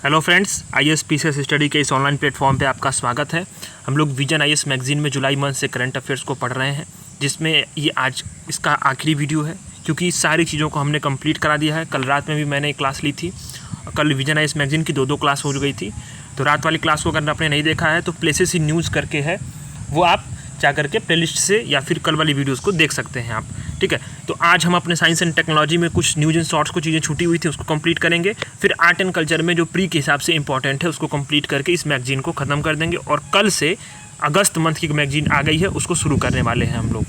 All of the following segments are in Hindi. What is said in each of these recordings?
Hello friends, IAS PCS study के इस ऑनलाइन प्लेटफॉर्म पे आपका स्वागत है। हम लोग विजन IAS मैगजीन में जुलाई मंथ से करंट अफेयर्स को पढ़ रहे हैं, जिसमें ये आज इसका आखिरी वीडियो है क्योंकि इस सारी चीज़ों को हमने कंप्लीट करा दिया है। कल रात में भी मैंने एक क्लास ली थी। कल विजन IAS मैगजीन की दो क्लास हो गई थी, तो रात वाली क्लास को अगर आपने नहीं देखा है तो प्लेसेस इन न्यूज़ करके है, वो आप जा करके प्लेलिस्ट से या फिर कल वाली वीडियोस को देख सकते हैं आप। ठीक है, तो आज हम अपने साइंस एंड टेक्नोलॉजी में कुछ न्यूज़ एंड शॉर्ट्स को चीज़ें छूटी हुई थी उसको कंप्लीट करेंगे। फिर आर्ट एंड कल्चर में जो प्री के हिसाब से इंपॉर्टेंट है उसको कंप्लीट करके इस मैगजीन को ख़त्म कर देंगे। और कल से अगस्त मंथ की मैगजीन आ गई है, उसको शुरू करने वाले हैं हम लोग।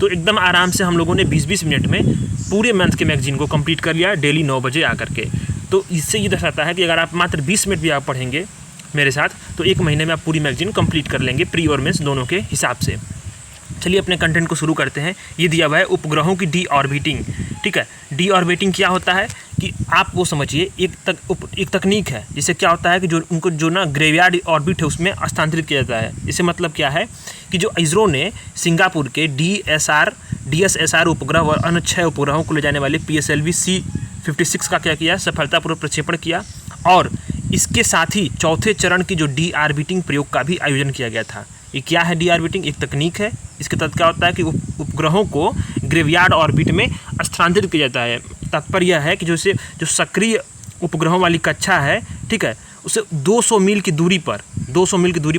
तो एकदम आराम से हम लोगों ने 20-20 मिनट में पूरे मंथ के मैगजीन को कंप्लीट कर लिया डेली 9 बजे आकर के। तो इससे ये दर्शाता है कि अगर आप मात्र 20 मिनट भी आप पढ़ेंगे मेरे साथ तो एक महीने में आप पूरी मैगजीन कंप्लीट कर लेंगे, प्री और मेंस दोनों के हिसाब से। चलिए अपने कंटेंट को शुरू करते हैं। ये दिया हुआ है उपग्रहों की डी ऑर्बिटिंग। ठीक है, डी ऑर्बिटिंग क्या होता है कि आप वो समझिए, एक तकनीक है जिससे क्या होता है कि जो उनको जो ना ग्रेवियार्ड ऑर्बिट है उसमें स्थानांतरित किया जाता है। इससे मतलब क्या है कि जो इसरो ने सिंगापुर के DSSR उपग्रह और अन्य 6 उपग्रहों को ले जाने वाले PSLV C56 का क्या किया, सफलतापूर्वक प्रक्षेपण किया। और इसके साथ ही चौथे चरण की जो डी ऑर्बिटिंग प्रयोग का भी आयोजन किया गया था। ये क्या है डी ऑर्बिटिंग? एक तकनीक है। इसके तहत क्या होता है कि उपग्रहों को ग्रेवियार्ड ऑर्बिट में स्थानांतरित किया जाता है। तात्पर्य यह है कि जो सक्रिय उपग्रहों वाली कक्षा है, ठीक है, उसे 200 मील की दूरी पर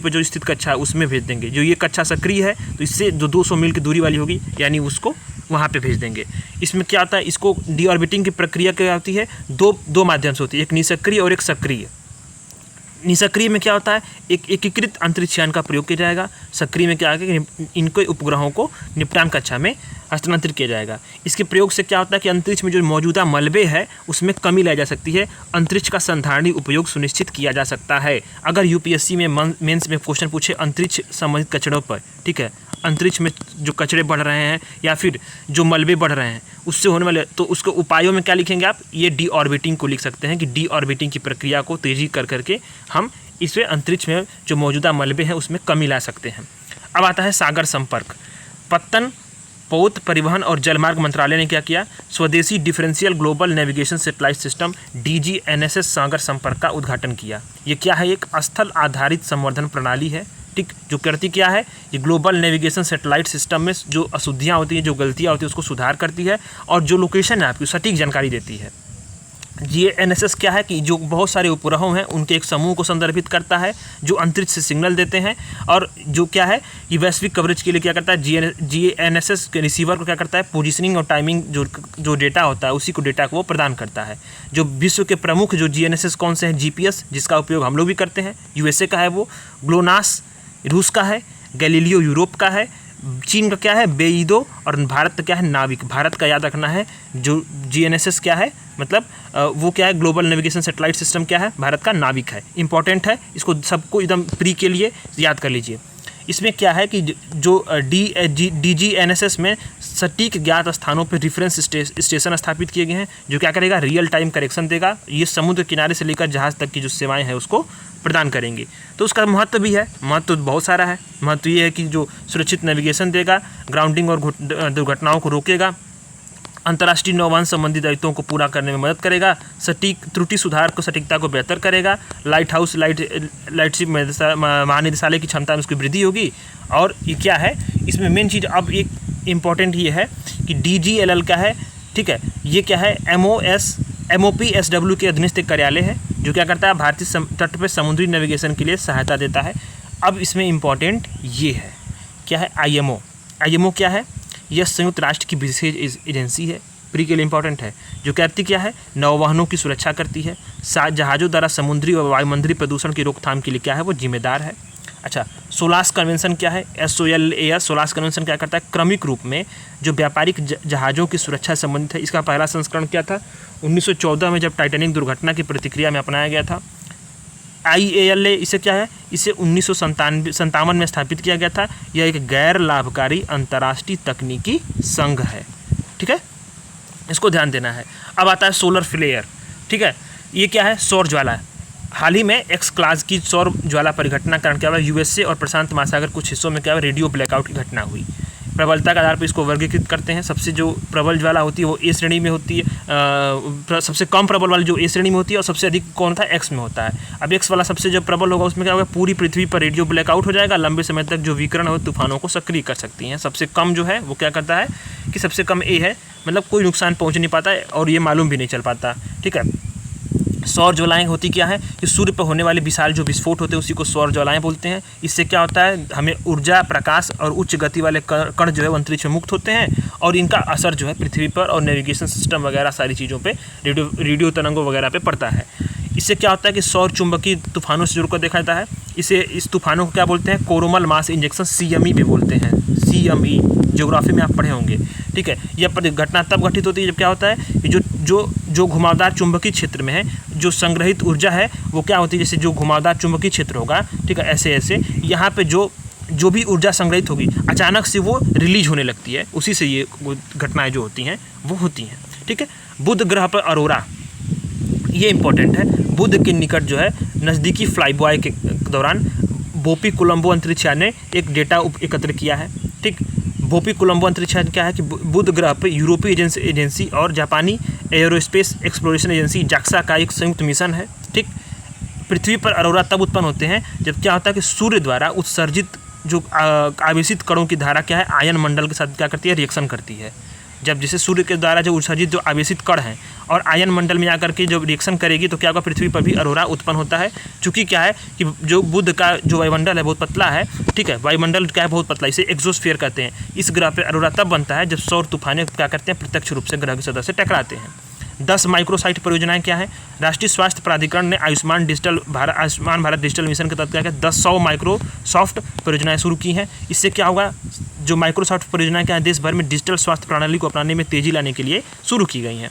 जो स्थित कक्षा है उसमें भेज देंगे। जो ये कक्षा सक्रिय है तो इससे जो 200 मील की दूरी वाली होगी यानी उसको वहाँ पे भेज देंगे। इसमें क्या आता है, इसको डी ऑर्बिटिंग की प्रक्रिया क्या होती है, दो माध्यम से होती है, एक निष्क्रिय और एक सक्रिय। निष्क्रिय में क्या होता है, एक एकीकृत अंतरिक्ष यान का प्रयोग किया जाएगा। सक्रिय में क्या है कि इनके उपग्रहों को निपटान कक्षा में हस्तांतरित किया जाएगा। इसके प्रयोग से क्या होता है कि अंतरिक्ष में जो मौजूदा मलबे है उसमें कमी लाई जा सकती है, अंतरिक्ष का संधारणी उपयोग सुनिश्चित किया जा सकता है। अगर UPSC में मेंस में क्वेश्चन पूछे अंतरिक्ष संबंधित कचड़ों पर, ठीक है, अंतरिक्ष में जो कचरे बढ़ रहे हैं या फिर जो मलबे बढ़ रहे हैं उससे होने वाले, तो उसके उपायों में क्या लिखेंगे आप, ये डी ऑर्बिटिंग को लिख सकते हैं कि डी ऑर्बिटिंग की प्रक्रिया को तेजी करके हम इसमें अंतरिक्ष में जो मौजूदा मलबे हैं उसमें कमी ला सकते हैं। अब आता है सागर संपर्क। पत्तन, पोत, परिवहन और जलमार्ग मंत्रालय ने क्या किया, स्वदेशी differential global navigation satellite system DGNSS सागर संपर्क का उद्घाटन किया। ये क्या है, एक स्थल आधारित संवर्धन प्रणाली है। ठीक, जो करती क्या है, ये ग्लोबल नेविगेशन सैटेलाइट सिस्टम में जो अशुद्धियाँ होती हैं, जो गलतियाँ होती हैं उसको सुधार करती है और जो लोकेशन है आपकी सटीक जानकारी देती है। GNSS क्या है कि जो बहुत सारे उपग्रहों हैं उनके एक समूह को संदर्भित करता है जो अंतरिक्ष से सिग्नल देते हैं। और जो क्या है, ये वैश्विक कवरेज के लिए क्या करता है, GNSS के रिसीवर को क्या करता है, पोजीशनिंग और टाइमिंग जो डेटा होता है उसी को डेटा को वो प्रदान करता है। जो विश्व के प्रमुख जो GNSS कौन से हैं, GPS जिसका उपयोग हम लोग भी करते हैं, USA का है वो, ग्लोनास रूस का है, गैलीलियो यूरोप का है, चीन का क्या है, बेईदो, और भारत का क्या है, नाविक। भारत का याद रखना है, जो GNSS क्या है, मतलब वो क्या है, ग्लोबल नेविगेशन सैटेलाइट सिस्टम क्या है, भारत का नाविक है। इंपॉर्टेंट है, इसको सबको एकदम प्री के लिए याद कर लीजिए। इसमें क्या है कि जो DGNSS में सटीक ज्ञात स्थानों पर रेफरेंस स्टेशन स्थापित किए गए हैं, जो क्या करेगा, रियल टाइम करेक्शन देगा। ये समुद्र किनारे से लेकर जहाज़ तक की जो सेवाएं हैं उसको प्रदान करेंगे। तो उसका महत्व भी है, महत्व बहुत सारा है। महत्व ये है कि जो सुरक्षित नेविगेशन देगा, ग्राउंडिंग और दुर्घटनाओं को रोकेगा, अंतर्राष्ट्रीय नौवहन संबंधी दायित्वों को पूरा करने में मदद करेगा, सटीक त्रुटि सुधार को सटीकता को बेहतर करेगा, लाइटशिप महानिदेशालय की क्षमता में उसकी वृद्धि होगी। और ये क्या है, इसमें मेन चीज़ अब एक इम्पॉर्टेंट ये है कि DGLL क्या है, ठीक है, ये क्या है, MOPSW के अधीनस्थ एक कार्यालय है जो क्या करता है, भारतीय तट पर समुद्री नेविगेशन के लिए सहायता देता है। अब इसमें इम्पॉर्टेंट ये है, क्या है, IMO क्या है, यह संयुक्त राष्ट्र की विशेष एजेंसी है, प्री के लिए इंपॉर्टेंट है, जो कहती क्या है, नौवहनों की सुरक्षा करती है, जहाज़ों द्वारा समुद्री और वायुमंडलीय प्रदूषण की रोकथाम के लिए क्या है, वो जिम्मेदार है। अच्छा, सोलास कन्वेंशन क्या है, SOLAS सोलास कन्वेंशन क्या करता है, क्रमिक रूप में जो व्यापारिक जहाज़ों की सुरक्षा से संबंधित है। इसका पहला संस्करण क्या था, 1914 में जब टाइटैनिक दुर्घटना की प्रतिक्रिया में अपनाया गया था। IALA इसे क्या है, इसे 1957 में स्थापित किया गया था। यह एक गैर लाभकारी अंतर्राष्ट्रीय तकनीकी संघ है। ठीक है, इसको ध्यान देना है। अब आता है सोलर फ्लेयर। ठीक है, ये क्या है, सौर ज्वाला। हाल ही में X क्लास की सौर ज्वाला परिघटना कारण क्या हुआ, USA और प्रशांत महासागर कुछ हिस्सों में क्या हुआ, रेडियो ब्लैकआउट की घटना हुई। प्रबलता के आधार पर इसको वर्गीकृत करते हैं। सबसे जो प्रबल ज्वाला होती है वो ए श्रेणी में होती है, सबसे कम प्रबल वाली जो ए श्रेणी में होती है, और सबसे अधिक कौन था, एक्स में होता है। अब एक्स वाला सबसे जो प्रबल होगा उसमें क्या होगा, पूरी पृथ्वी पर रेडियो ब्लैकआउट हो जाएगा, लंबे समय तक जो विकिरण हो तूफानों को सक्रिय कर सकती हैं। सबसे कम जो है वो क्या करता है कि सबसे कम ए है, मतलब कोई नुकसान पहुंच नहीं पाता है और ये मालूम भी नहीं चल पाता। ठीक है, सौर ज्वालाएं होती क्या है कि सूर्य पर होने वाले विशाल जो विस्फोट होते हैं उसी को सौर ज्वालाएं बोलते हैं। इससे क्या होता है, हमें ऊर्जा, प्रकाश और उच्च गति वाले कण जो है वो अंतरिक्ष में मुक्त होते हैं और इनका असर जो है पृथ्वी पर और नेविगेशन सिस्टम वगैरह सारी चीज़ों पे, रेडियो तरंगों वगैरह पे पड़ता है। इससे क्या होता है कि सौर चुंबकीय तूफानों से जुड़कर देखा जाता है। इस तूफानों को क्या बोलते हैं, कोरोमल मास इंजेक्शन, CME भी बोलते हैं। CME ज्योग्राफी में आप पढ़े होंगे। ठीक है, यह घटना तब घटित होती है जब क्या होता है कि जो घुमावदार चुंबकीय क्षेत्र में है जो संग्रहित ऊर्जा है वो क्या होती है, जैसे जो घुमावदार चुंबकीय क्षेत्र होगा, ठीक है, ऐसे यहाँ पे जो भी ऊर्जा संग्रहित होगी अचानक से वो रिलीज होने लगती है, उसी से ये घटनाएं जो होती हैं वो होती हैं। ठीक है, बुध ग्रह पर अरोरा, ये इंपॉर्टेंट है। बुध के निकट जो है नज़दीकी फ्लाईबॉय के दौरान बोपी कोलंबो अंतरिक्ष यान ने एक डेटा एकत्र किया है। ठीक, बोपी कोलंबो अंतरिक्ष यान क्या है कि बुध ग्रह पर यूरोपीय एजेंसी और जापानी एयरोस्पेस एक्सप्लोरेशन एजेंसी JAXA का एक संयुक्त मिशन है। ठीक, पृथ्वी पर अरोरा तब उत्पन्न होते हैं जब क्या होता है कि सूर्य द्वारा उत्सर्जित जो आवेशित कणों की धारा क्या है, आयन मंडल के साथ क्या करती है, रिएक्शन करती है। जब जैसे सूर्य के द्वारा जो उत्सर्जित जो आवेशित कण हैं और आयन मंडल में आकर के जब रिएक्शन करेगी तो क्या होगा, पृथ्वी पर भी अरोरा उत्पन्न होता है। चूँकि क्या है कि जो बुध का जो वायुमंडल है बहुत पतला है। ठीक है, वायुमंडल क्या है, बहुत पतला, इसे एक्सोस्फीयर कहते हैं। इस ग्रह पर अरोरा तब बनता है जब सौर तूफानें क्या करते हैं, प्रत्यक्ष रूप से ग्रह की सतह से टकराते हैं। 10 माइक्रोसाइट परियोजनाएं क्या है, राष्ट्रीय स्वास्थ्य प्राधिकरण ने आयुष्मान भारत डिजिटल मिशन के तहत क्या 100 माइक्रोसॉफ्ट परियोजनाएं शुरू की हैं। इससे क्या होगा, जो माइक्रोसॉफ्ट परियोजनाएं क्या है देश भर में डिजिटल स्वास्थ्य प्रणाली को अपनाने में तेजी लाने के लिए शुरू की गई हैं।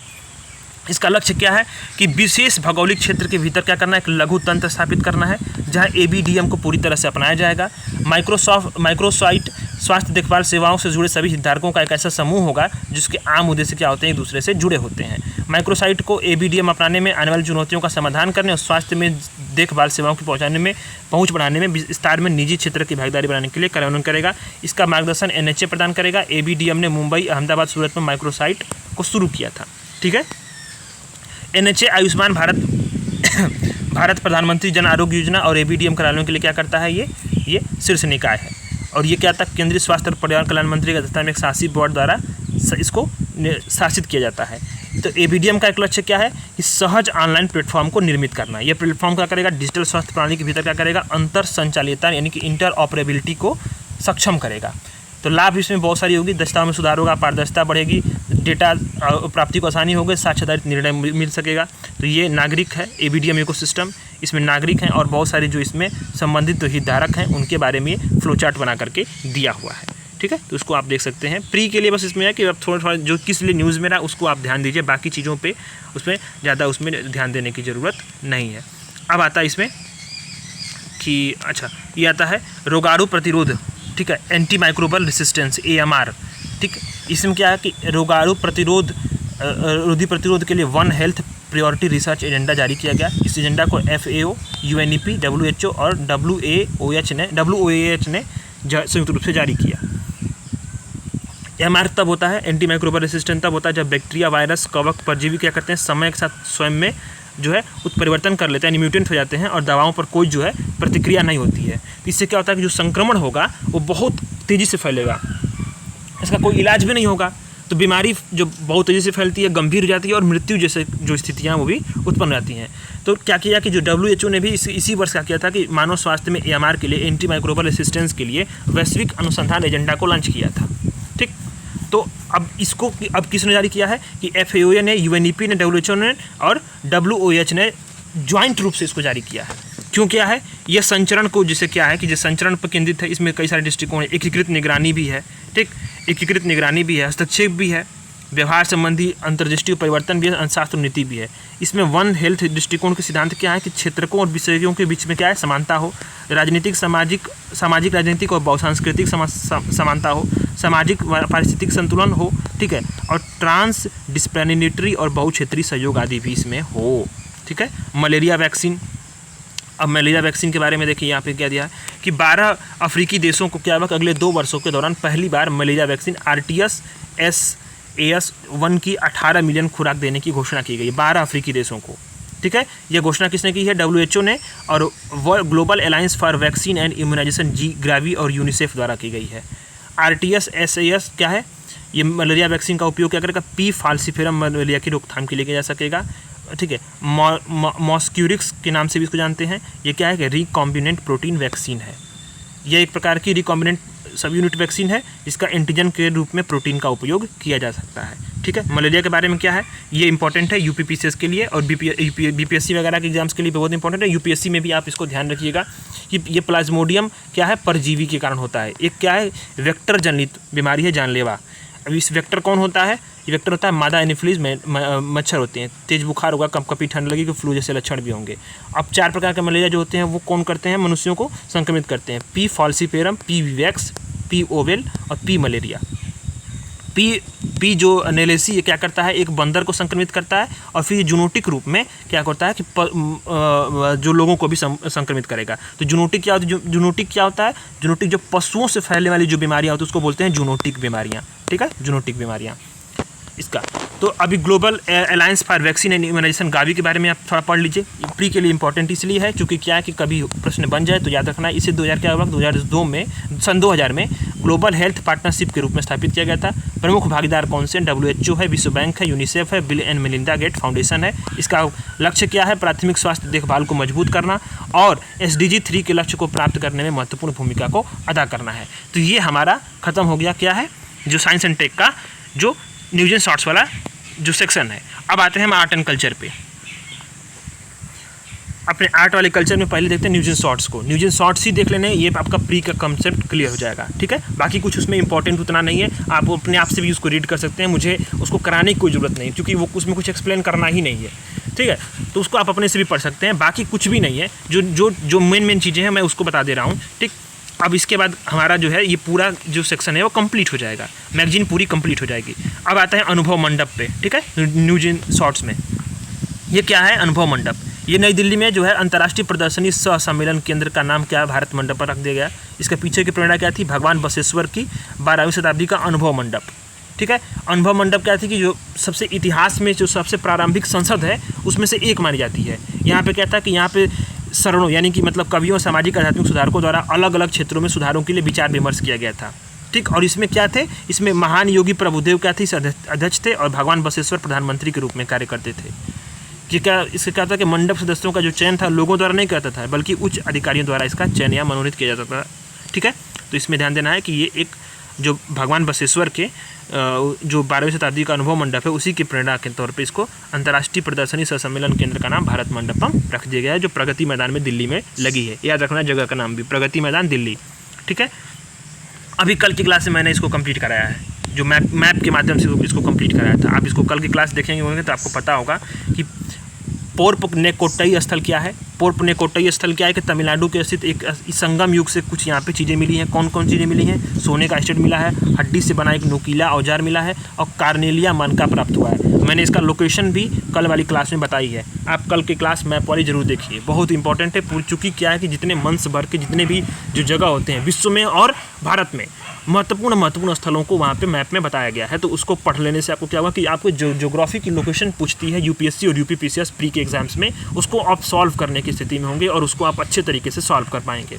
इसका लक्ष्य क्या है कि विशेष भौगोलिक क्षेत्र के भीतर क्या करना है, एक लघु तंत्र स्थापित करना है जहां ABDM को पूरी तरह से अपनाया जाएगा। माइक्रोसाइट स्वास्थ्य देखभाल सेवाओं से जुड़े सभी हितधारकों का एक ऐसा समूह होगा जिसके आम उद्देश्य क्या होते हैं, एक दूसरे से जुड़े होते हैं। माइक्रोसाइट को ABDM अपनाने में आने वाली चुनौतियों का समाधान करने और स्वास्थ्य में देखभाल सेवाओं की पहुंच बढ़ाने में विस्तार में निजी क्षेत्र की भागीदारी बनाने के लिए कार्यान्वयन करेगा। इसका मार्गदर्शन NHA प्रदान करेगा। ABDM ने मुंबई, अहमदाबाद, सूरत में माइक्रोसाइट को शुरू किया था। ठीक है, NHA आयुष्मान भारत प्रधानमंत्री जन आरोग्य योजना और ABDM कार्यान्वयन के लिए क्या करता है, ये शीर्ष निकाय है। और ये क्या था, केंद्रीय स्वास्थ्य और परिवार कल्याण मंत्री की अध्यक्षता में एक शासी बोर्ड द्वारा इसको शासित किया जाता है। तो ABDM का एक लक्ष्य क्या है कि सहज ऑनलाइन प्लेटफॉर्म को निर्मित करना। यह प्लेटफॉर्म क्या करेगा, डिजिटल स्वास्थ्य प्रणाली के भीतर क्या करेगा, अंतर संचालितता यानी कि इंटरऑपरेबिलिटी को सक्षम करेगा। तो लाभ इसमें बहुत सारी होगी, दक्षता में सुधार होगा, पारदर्शिता बढ़ेगी, डेटा प्राप्ति को आसानी होगी, साझेदारी निर्णय मिल सकेगा। तो ये नागरिक है ABDM इकोसिस्टम, इसमें नागरिक हैं और बहुत सारे जो इसमें संबंधित जो हितधारक हैं उनके बारे में फ्लो चार्ट बना करके दिया हुआ है। ठीक है, तो उसको आप देख सकते हैं। प्री के लिए बस इसमें है कि आप थोड़ा जो किस लिए न्यूज़ में रहा उसको आप ध्यान दीजिए, बाकी चीज़ों पे उसमें ज़्यादा उसमें ध्यान देने की ज़रूरत नहीं है। अब आता है इसमें कि अच्छा ये आता है रोगाणु प्रतिरोध। ठीक है, एंटी माइक्रोबल रेसिस्टेंस AMR। ठीक, इसमें क्या है कि रोगाणु प्रतिरोध के लिए one health priority research agenda जारी किया गया। इस एजेंडा को FAO, UNEP, WHO और WOAH ने संयुक्त रूप से जारी किया। AMR तब होता है, एंटी माइक्रोबल रेसिस्टेंट तब होता है जब बैक्टीरिया, वायरस, कवक, परजीवी क्या करते हैं, समय के साथ स्वयं में जो है उत्परिवर्तन कर लेते हैं, यानी म्यूटेंट हो जाते हैं और दवाओं पर कोई जो है प्रतिक्रिया नहीं होती है। तो इससे क्या होता है कि जो संक्रमण होगा वो बहुत तेज़ी से फैलेगा, इसका कोई इलाज भी नहीं होगा। तो बीमारी जो बहुत तेज़ी से फैलती है, गंभीर हो जाती है और मृत्यु जैसे जो स्थितियाँ वो भी उत्पन्न हो जाती हैं। तो क्या किया कि जो WHO ने भी इसी वर्ष क्या किया था कि मानव स्वास्थ्य में AMR के लिए, एंटी माइक्रोबल रेसिस्टेंस के लिए वैश्विक अनुसंधान एजेंडा को लॉन्च किया था। ठीक, तो अब इसको अब किसने जारी किया है कि FAO ने, UNEP ने, WHO ने और WOAH ने ज्वाइंट रूप से इसको जारी किया है। क्यों किया है, यह संचरण को जिसे क्या है कि जो संचरण पर केंद्रित है, इसमें कई सारे दृष्टिकोण है। एकीकृत निगरानी भी है। ठीक, एकीकृत निगरानी भी है, हस्तक्षेप भी है, व्यवहार संबंधी अंतर्दृष्टि परिवर्तन भी है, अंतशास्त्र नीति भी है। इसमें वन हेल्थ दृष्टिकोण के सिद्धांत क्या है कि क्षेत्रकों और विषयों के बीच में क्या है, समानता हो, राजनीतिक सामाजिक राजनीतिक और बहुसांस्कृतिक समानता हो, सामाजिक पारिस्थितिक संतुलन हो। ठीक है, और ट्रांस डिस्प्लेनिटरी और बहुक्षेत्रीय सहयोग आदि भी इसमें हो। ठीक है, मलेरिया वैक्सीन अब मलेरिया वैक्सीन के बारे में देखिए यहाँ पे क्या दिया है कि 12 अफ्रीकी देशों को क्या हुआ कि अगले 2 वर्षों के दौरान पहली बार मलेरिया वैक्सीन RTS-AS1 की 18 मिलियन खुराक देने की घोषणा की गई 12 अफ्रीकी देशों को। ठीक है, यह घोषणा किसने की है? WHO ने और global alliance for vaccine and immunization GRAVI और यूनिसेफ द्वारा की गई है। RTS-SAS क्या है? ये मलेरिया वैक्सीन का उपयोग क्या करेगा? पी फाल्सिफेरम मलेरिया की रोकथाम के लिए किया जा सकेगा। ठीक है, मॉस्क्यूरिक्स के नाम से भी इसको जानते हैं। ये क्या है कि रिकॉम्बिनेंट प्रोटीन वैक्सीन है। यह एक प्रकार की रिकॉम्बिनेंट सब यूनिट वैक्सीन है जिसका एंटीजन के रूप में प्रोटीन का उपयोग किया जा सकता है। ठीक है, मलेरिया के बारे में क्या है, ये इंपॉर्टेंट है UPPCS के लिए और BPSC वगैरह के एग्जाम्स के लिए बहुत इंपॉर्टेंट है। UPSC में भी आप इसको ध्यान रखिएगा कि ये प्लाज्मोडियम क्या है, परजीवी के कारण होता है। एक क्या है, वेक्टर जनित बीमारी है, जानलेवा। अब इस वेक्टर कौन होता है? ये वेक्टर होता है मादा एनोफिलीज मच्छर होते हैं। तेज बुखार होगा, कपकपी ठंड लगेगी, फ्लू जैसे लक्षण भी होंगे। अब 4 प्रकार के मलेरिया जो होते हैं वो कौन करते हैं? मनुष्यों को संक्रमित करते हैं। P falciparum, P vivax, P ovale और P malaria. P knowlesi ये क्या करता है, एक बंदर को संक्रमित करता है और फिर जूनोटिक रूप में क्या करता है कि जो लोगों को भी संक्रमित करेगा। तो जूनोटिक क्या होता है? जूनोटिक क्या होता है? जूनोटिक जो पशुओं से फैलने वाली जो बीमारियां होती है उसको बोलते हैं जूनोटिक बीमारियां। ठीक है, जूनोटिक बीमारियां इसका। तो अभी global alliance for vaccine and immunization GAVI के बारे में आप थोड़ा पढ़ लीजिए। प्री के लिए इंपॉर्टेंट इसलिए है क्योंकि क्या है कि कभी प्रश्न बन जाए तो याद रखना। इसे 2000 में ग्लोबल हेल्थ पार्टनरशिप के रूप में स्थापित किया गया था। प्रमुख भागीदार कौन से? WHO है, विश्व बैंक है, यूनिसेफ है, Bill and Melinda Gate foundation है। इसका लक्ष्य क्या है? प्राथमिक स्वास्थ्य देखभाल को मजबूत करना और SDG 3 के लक्ष्य को प्राप्त करने में महत्वपूर्ण भूमिका को अदा करना है। तो ये हमारा खत्म हो गया क्या है, जो साइंस एंड टेक का जो न्यूज एंड शॉर्ट्स वाला जो सेक्शन है। अब आते हैं हम आर्ट एंड कल्चर पे। अपने आर्ट वाले कल्चर में पहले देखते हैं न्यूज एंड शॉर्ट्स को। न्यूज एंड शॉर्ट्स ही देख लेने, ये आपका प्री का कंसेप्ट क्लियर हो जाएगा। ठीक है, बाकी कुछ उसमें इंपॉर्टेंट उतना नहीं है, आप अपने आप से भी उसको रीड कर सकते हैं। मुझे उसको कराने की कोई ज़रूरत नहीं क्योंकि वो उसमें कुछ एक्सप्लेन करना ही नहीं है। ठीक है, तो उसको आप अपने से भी पढ़ सकते हैं। बाकी कुछ भी नहीं है, जो मेन चीज़ें हैं मैं उसको बता दे रहा हूँ। ठीक, अब इसके बाद हमारा जो है ये पूरा जो सेक्शन है वो कंप्लीट हो जाएगा, मैगजीन पूरी कंप्लीट हो जाएगी। अब आता है अनुभव मंडप पे। ठीक है, न्यूज इन शॉर्ट्स में ये क्या है? अनुभव मंडप। ये नई दिल्ली में जो है अंतर्राष्ट्रीय प्रदर्शनी सह सम्मेलन केंद्र का नाम क्या है? भारत मंडप पर रख दिया गया। इसके पीछे की प्रेरणा क्या थी? भगवान बसवेश्वर की 12वीं शताब्दी का अनुभव मंडप। ठीक है, अनुभव मंडप क्या थी कि जो सबसे इतिहास में जो सबसे प्रारंभिक संसद है उसमें से एक मानी जाती है। यहाँ पे क्या था कि यहाँ पे शरणों यानी कि मतलब कवियों, सामाजिक आध्यात्मिक सुधारकों द्वारा अलग अलग क्षेत्रों में सुधारों के लिए विचार विमर्श किया गया था। ठीक, और इसमें क्या थे? इसमें महान योगी प्रभुदेव क्या थे? इस अध्यक्ष थे और भगवान बसवेश्वर प्रधानमंत्री के रूप में कार्य करते थे। कि क्या इससे क्या था कि मंडप सदस्यों का जो चयन था लोगों द्वारा नहीं करता था बल्कि उच्च अधिकारियों द्वारा इसका चयन या मनोनीत किया जाता था। ठीक है, तो इसमें ध्यान देना है कि ये एक जो भगवान बसवेश्वर के जो 12वीं शताब्दी का अनुभव मंडप है उसी की प्रेरणा के तौर पे इसको अंतर्राष्ट्रीय प्रदर्शनी सह सम्मेलन केंद्र का नाम भारत मंडपम रख दिया गया है, जो प्रगति मैदान में दिल्ली में लगी है। याद रखना जगह का नाम भी प्रगति मैदान दिल्ली। ठीक है, अभी कल की क्लास में मैंने इसको कंप्लीट कराया है, जो मैप के माध्यम से इसको कंप्लीट कराया था। आप इसको कल की क्लास देखेंगे होंगे तो आपको पता होगा कि पोरपनेकोट्टई स्थल क्या है। पोरपनेकोट्टई स्थल क्या है कि तमिलनाडु के स्थित एक संगम युग से कुछ यहाँ पे चीज़ें मिली हैं। कौन कौन चीज़ें मिली हैं? सोने का स्टेट मिला है, हड्डी से बना एक नुकीला औजार मिला है और कार्नेलिया मनका प्राप्त हुआ है। मैंने इसका लोकेशन भी कल वाली क्लास में बताई है। आप कल की क्लास मैप वाली जरूर देखिए, बहुत इंपॉर्टेंट है। चूँकि क्या है कि जितने मंच भर के जितने भी जो जगह होते हैं विश्व में और भारत में महत्वपूर्ण स्थलों को वहाँ पे मैप में बताया गया है, तो उसको पढ़ लेने से आपको क्या हुआ कि आपको जो ज्योग्राफी की लोकेशन पूछती है यूपीएससी और यूपीपीसीएस प्री के एग्जाम्स में, उसको आप सॉल्व करने की स्थिति में होंगे और उसको आप अच्छे तरीके से सॉल्व कर पाएंगे।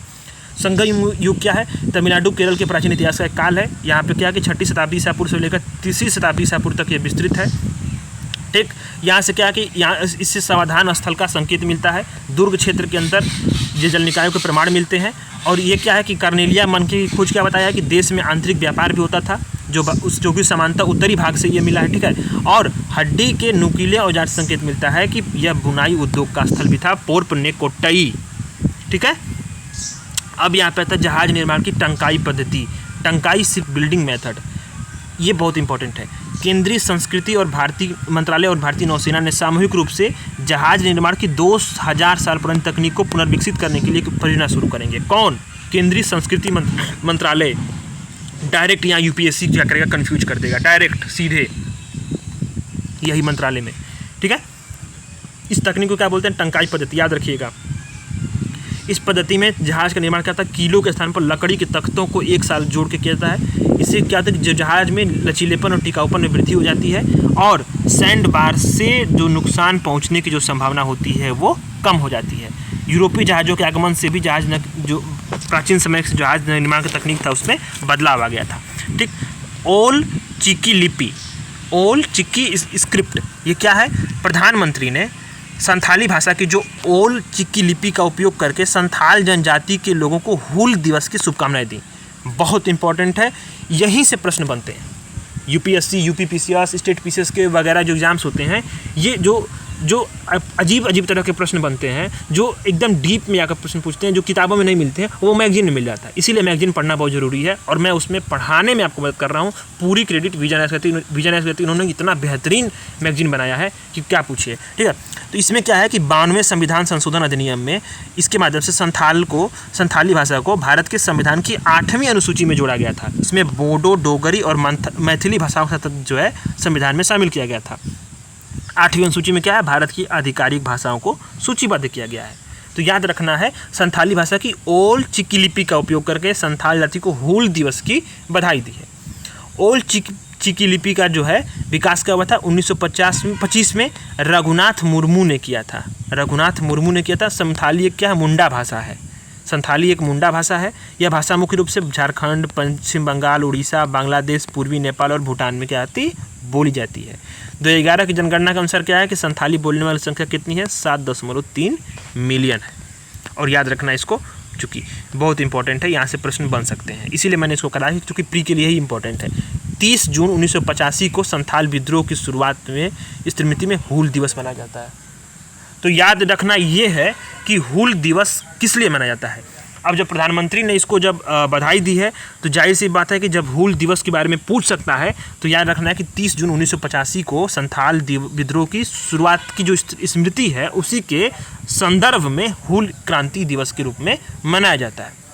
संगम युग क्या है? तमिलनाडु केरल के प्राचीन इतिहास का एक काल है। यहाँ पे क्या है कि 6ठी शताब्दी ईसा पूर्व से लेकर 3री शताब्दी ईसा पूर्व तक ये विस्तृत है। ठीक, यहाँ से क्या है कि यहाँ इससे समाधान स्थल का संकेत मिलता है। दुर्ग क्षेत्र के अंदर ये जल निकायों के प्रमाण मिलते हैं। और ये क्या है कि कार्नेलिया मन की खोज क्या बताया है कि देश में आंतरिक व्यापार भी होता था, जो कि समानता उत्तरी भाग से ये मिला है। ठीक है, और हड्डी के नुकीले औजार से संकेत मिलता है कि यह बुनाई उद्योग का स्थल भी था, पोरपनेकोट्टई। ठीक है, अब यहाँ पे आता है जहाज निर्माण की टंकाई पद्धति, टंकाई शिप बिल्डिंग मेथड। ये बहुत इंपॉर्टेंट है। केंद्रीय संस्कृति और भारतीय मंत्रालय और भारतीय नौसेना ने सामूहिक रूप से जहाज निर्माण की 2000 साल पुरानी तकनीक को पुनर्विकसित करने के लिए परियोजना शुरू करेंगे। कौन? केंद्रीय संस्कृति मंत्रालय। डायरेक्ट यहाँ यूपीएससी क्या करेगा? कंफ्यूज कर देगा, डायरेक्ट सीधे यही मंत्रालय में। ठीक है, इस तकनीक को क्या बोलते हैं? टंकाई पद्धति। याद रखिएगा, इस पद्धति में जहाज़ का निर्माण क्या था, कीलों के स्थान पर लकड़ी के तख्तों को एक साथ जोड़ के किया जाता है। इससे क्या होता है कि जहाज़ में लचीलेपन और टिकाऊपन में वृद्धि हो जाती है और सैंड बार से जो नुकसान पहुँचने की जो संभावना होती है वो कम हो जाती है। यूरोपीय जहाज़ों के आगमन से भी जहाज़ जो प्राचीन समय से जहाज़ निर्माण का तकनीक था उसमें बदलाव आ गया था। ठीक, ओल चिकी लिपि, ओल चिकी स्क्रिप्ट, ये क्या है, प्रधानमंत्री ने संथाली भाषा की जो ओल चिकी लिपि का उपयोग करके संथाल जनजाति के लोगों को हूल दिवस की शुभकामनाएं दी। बहुत इंपॉर्टेंट है, यहीं से प्रश्न बनते हैं। यूपीएससी, यूपीपीसीएस, स्टेट पीसीएस के वगैरह जो एग्ज़ाम्स होते हैं, ये जो अजीब तरह के प्रश्न बनते हैं, जो एकदम डीप में आकर प्रश्न पूछते हैं, जो किताबों में नहीं मिलते हैं, वो मैगजीन में मिल जाता है। इसीलिए मैगजीन पढ़ना बहुत ज़रूरी है और मैं उसमें पढ़ाने में आपको मदद कर रहा हूँ। पूरी क्रेडिट विजन एस गति, उन्होंने इतना बेहतरीन मैगजीन बनाया है कि क्या पूछिए। ठीक है, तो इसमें क्या है कि 92वें संविधान संशोधन अधिनियम में इसके माध्यम से संथाली भाषा को भारत के संविधान की 8वीं अनुसूची में जोड़ा गया था। इसमें बोडो, डोगरी और मैथिली भाषाओं का जो है संविधान में शामिल किया गया था। 8वीं अनुसूची में क्या है, भारत की आधिकारिक भाषाओं को सूचीबद्ध किया गया है। तो याद रखना है, संथाली भाषा की ओल चिकी लिपि का उपयोग करके संथाल जाति को हूल दिवस की बधाई दी है। ओल चिकी लिपि का जो है विकास क्या हुआ था, 1925 में रघुनाथ मुर्मू ने किया था। रघुनाथ मुर्मू ने किया था। संथाली एक क्या है, मुंडा भाषा है। संथाली एक मुंडा भाषा है। यह भाषा मुख्य रूप से झारखंड, पश्चिम बंगाल, उड़ीसा, बांग्लादेश, पूर्वी नेपाल और भूटान में क्या आती बोली जाती है। 2011 की जनगणना के अनुसार क्या है कि संथाली बोलने वाली संख्या कितनी है, 7.3 मिलियन है। और याद रखना इसको, चूँकि बहुत इंपॉर्टेंट है, यहाँ से प्रश्न बन सकते हैं, इसीलिए मैंने इसको कहा कि चूँकि प्री के लिए ही इंपॉर्टेंट है। 30 जून 1985 को संथाल विद्रोह की शुरुआत में स्मृति में हूल दिवस मनाया जाता है। तो याद रखना ये है कि हूल दिवस किस लिए मनाया जाता है। अब जब प्रधानमंत्री ने इसको जब बधाई दी है तो जाहिर सी बात है कि जब हूल दिवस के बारे में पूछ सकता है तो याद रखना है कि 30 जून 1985 को संथाल विद्रोह की शुरुआत की जो स्मृति है उसी के संदर्भ में हूल क्रांति दिवस के रूप में मनाया जाता है।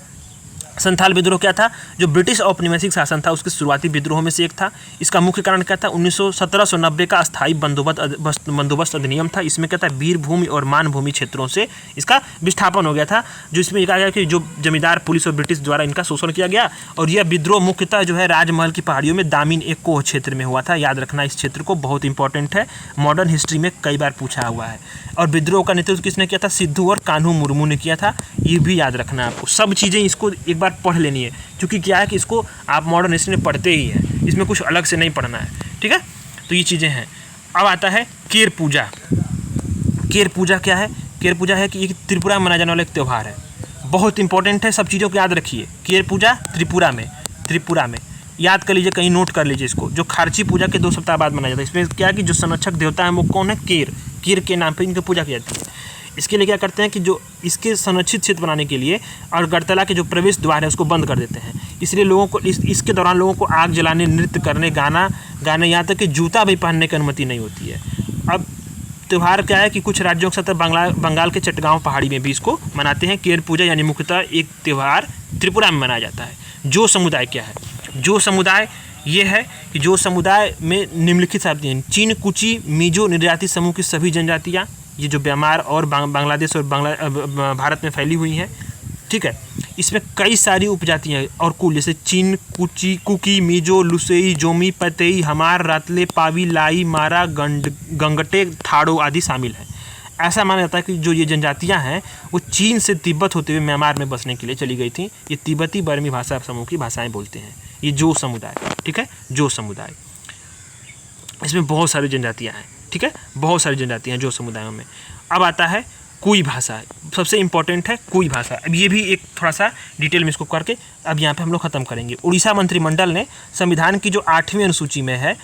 संथाल विद्रोह क्या था, जो ब्रिटिश औपनिवेशिक शासन था उसके शुरुआती विद्रोह में से एक था। इसका मुख्य कारण क्या था, 1790 का अस्थायी बंदोबस्त अधिनियम था। इसमें क्या था, वीरभूमि और मानभूमि क्षेत्रों से इसका विस्थापन हो गया था, जो इसमें कहा गया कि जो जमींदार, पुलिस और ब्रिटिश द्वारा इनका शोषण किया गया। और यह विद्रोह मुख्यतः जो है राजमहल की पहाड़ियों में दामिन एक्को क्षेत्र में हुआ था। याद रखना इस क्षेत्र को, बहुत इंपॉर्टेंट है, मॉडर्न हिस्ट्री में कई बार पूछा हुआ है। और विद्रोह का नेतृत्व किसने किया था, सिद्धू और कान्हू मुर्मू ने किया था। ये भी याद रखना आपको, सब चीज़ें इसको एक बार पढ़ लेनी है, क्योंकि क्या है कि इसको आप मॉडर्न हिस्ट्री में पढ़ते ही हैं, इसमें कुछ अलग से नहीं पढ़ना है। ठीक है, तो ये चीज़ें हैं। अब आता है केर पूजा। केर पूजा क्या है, केर पूजा है कि ये त्रिपुरा में मनाया जाने वाला एक त्यौहार है, बहुत इंपॉर्टेंट है, सब चीज़ों को याद रखिए। केर पूजा त्रिपुरा में याद कर लीजिए, कहीं नोट कर लीजिए इसको, जो खारची पूजा के 2 सप्ताह बाद मनाया जाता है। इसमें क्या है कि जो संरक्षक देवता है वो कौन है, केर के नाम पर इनकी पूजा की जाती है। इसके लिए क्या करते हैं कि जो इसके संरक्षित क्षेत्र बनाने के लिए और अगरतला के जो प्रवेश द्वार है उसको बंद कर देते हैं। इसलिए लोगों को इसके दौरान लोगों को आग जलाने, नृत्य करने, गाने यहाँ तक कि जूता भी पहनने की अनुमति नहीं होती है। अब त्यौहार क्या है कि कुछ राज्यों के साथ बंगाल के चटगांव पहाड़ी में भी इसको मनाते हैं। केर पूजा यानी मुख्यतः एक त्यौहार त्रिपुरा में मनाया जाता है। जो समुदाय क्या है, जो समुदाय ये है कि जो समुदाय में निम्नलिखित शब्द हैं, चीन, कुची, मिजो निर्याती समूह की सभी जनजातियाँ, ये जो म्यांमार और बांग्लादेश और भारत में फैली हुई हैं। ठीक है, इसमें कई सारी उपजातियाँ और कुल, जैसे चीन, कुकी, मिजो, लुसेई, जोमी, पतेई, हमार, रातले, पावी, लाई, मारा, गंगटे, थाड़ो आदि शामिल हैं। ऐसा माना जाता है कि जो ये जनजातियाँ हैं वो चीन से तिब्बत होते हुए म्यांमार में बसने के लिए चली गई थी। ये तिब्बती बर्मी भाषा समूह की भाषाएँ बोलते हैं, ये जो समुदाय। ठीक है, जो समुदाय, इसमें बहुत सारी जनजातियाँ हैं। ठीक है, बहुत सारी जनजातियाँ जो समुदायों में। अब आता है कोई भाषा, सबसे इम्पॉर्टेंट है कोई भाषा। अब ये भी एक थोड़ा सा डिटेल में इसको करके अब यहाँ पे हम लोग ख़त्म करेंगे। उड़ीसा मंत्रिमंडल ने संविधान की जो 8वीं अनुसूची में है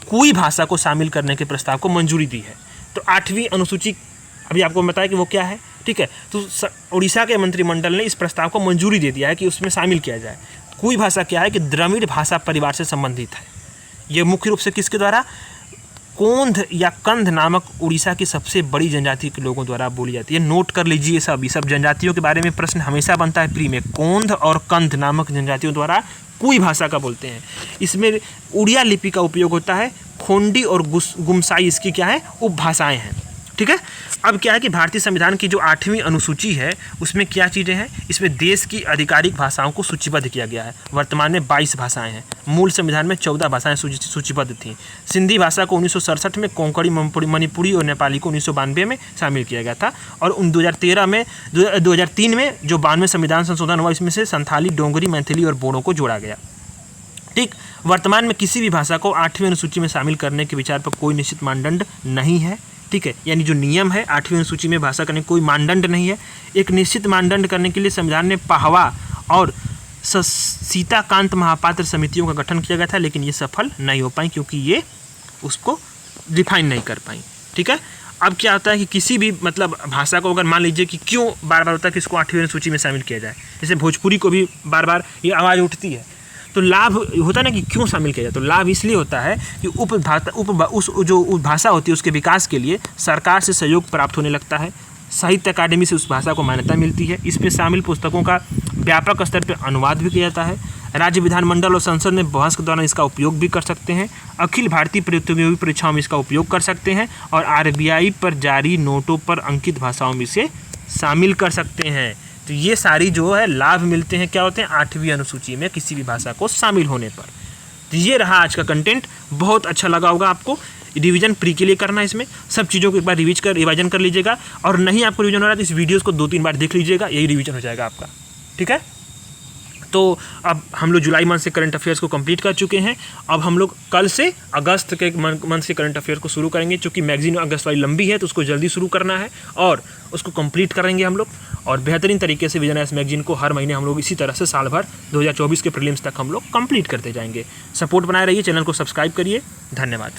कोई भाषा को शामिल करने के प्रस्ताव को मंजूरी दी है। तो 8वीं अनुसूची अभी आपको बताया कि वो क्या है। ठीक है, तो उड़ीसा के मंत्रिमंडल ने इस प्रस्ताव को मंजूरी दे दिया है कि उसमें शामिल किया जाए। कोई भाषा क्या है कि द्रविड़ भाषा परिवार से संबंधित है। ये मुख्य रूप से किसके द्वारा, कोंध या कंध नामक उड़ीसा की सबसे बड़ी जनजाति के लोगों द्वारा बोली जाती है। नोट कर लीजिए, सब जनजातियों के बारे में प्रश्न हमेशा बनता है प्री में। कोंध और कंध नामक जनजातियों द्वारा कोई भाषा का बोलते हैं। इसमें उड़िया लिपि का उपयोग होता है। खोंडी और गुमसाई इसकी क्या है, उपभाषाएं हैं। ठीक है। अब क्या है कि भारतीय संविधान की जो 8वीं अनुसूची है उसमें क्या चीज़ें हैं, इसमें देश की आधिकारिक भाषाओं को सूचीबद्ध किया गया है। वर्तमान में 22 भाषाएं हैं, मूल संविधान में 14 भाषाएं सूचीबद्ध थीं। सिंधी भाषा को 1967 में, कोंकणी, मणिपुरी और नेपाली को 1992 में शामिल किया गया था। और 2003 में जो 92 संविधान संशोधन हुआ इसमें से संथाली, डोंगरी, मैथिली और बोडो को जोड़ा गया। ठीक, वर्तमान में किसी भी भाषा को 8वीं अनुसूची में शामिल करने के विचार पर कोई निश्चित मानदंड नहीं है। ठीक है, यानी जो नियम है 8वीं अनुसूची में भाषा करने कोई मानदंड नहीं है। एक निश्चित मानदंड करने के लिए संविधान ने पाहवा और सीताकांत महापात्र समितियों का गठन किया गया था, लेकिन ये सफल नहीं हो पाई क्योंकि ये उसको डिफाइन नहीं कर पाई। ठीक है, अब क्या होता है कि किसी भी मतलब भाषा को अगर मान लीजिए कि क्यों बार बार होता है कि इसको 8वीं अनुसूची में शामिल किया जाए, जैसे भोजपुरी को भी बार बार ये आवाज़ उठती है, तो लाभ होता है ना कि क्यों शामिल किया जाए, तो लाभ इसलिए होता है कि उस भाषा होती है उसके विकास के लिए सरकार से सहयोग प्राप्त होने लगता है, साहित्य अकादमी से उस भाषा को मान्यता मिलती है, इसमें शामिल पुस्तकों का व्यापक स्तर पर अनुवाद भी किया जाता है, राज्य विधानमंडल और संसद में बहस के दौरान इसका उपयोग भी कर सकते हैं, अखिल भारतीय प्रतियोगी परीक्षाओं में इसका उपयोग कर सकते हैं और RBI पर जारी नोटों पर अंकित भाषाओं में इसे शामिल कर सकते हैं। तो ये सारी जो है लाभ मिलते हैं, क्या होते हैं, 8वीं अनुसूची में किसी भी भाषा को शामिल होने पर। तो ये रहा आज का कंटेंट, बहुत अच्छा लगा होगा आपको। रिवीजन प्री के लिए करना है, इसमें सब चीज़ों को एक बार रिवीजन कर लीजिएगा, और नहीं आपको रिवीजन हो रहा है तो इस वीडियोज़ को 2-3 बार देख लीजिएगा, यही रिवीजन हो जाएगा आपका। ठीक है, तो अब हम लोग जुलाई मंथ से करंट अफेयर्स को कंप्लीट कर चुके हैं। अब हम लोग कल से अगस्त के मंथ से करंट अफेयर्स को शुरू करेंगे, क्योंकि मैगजीन अगस्त वाली लंबी है तो उसको जल्दी शुरू करना है और उसको कंप्लीट करेंगे हम लोग, और बेहतरीन तरीके से विजन आईएएस मैगजीन को हर महीने हम लोग इसी तरह से साल भर 2024 के प्रीलिम्स तक हम लोग कंप्लीट करते जाएंगे। सपोर्ट बनाए रहिए, चैनल को सब्सक्राइब करिए। धन्यवाद।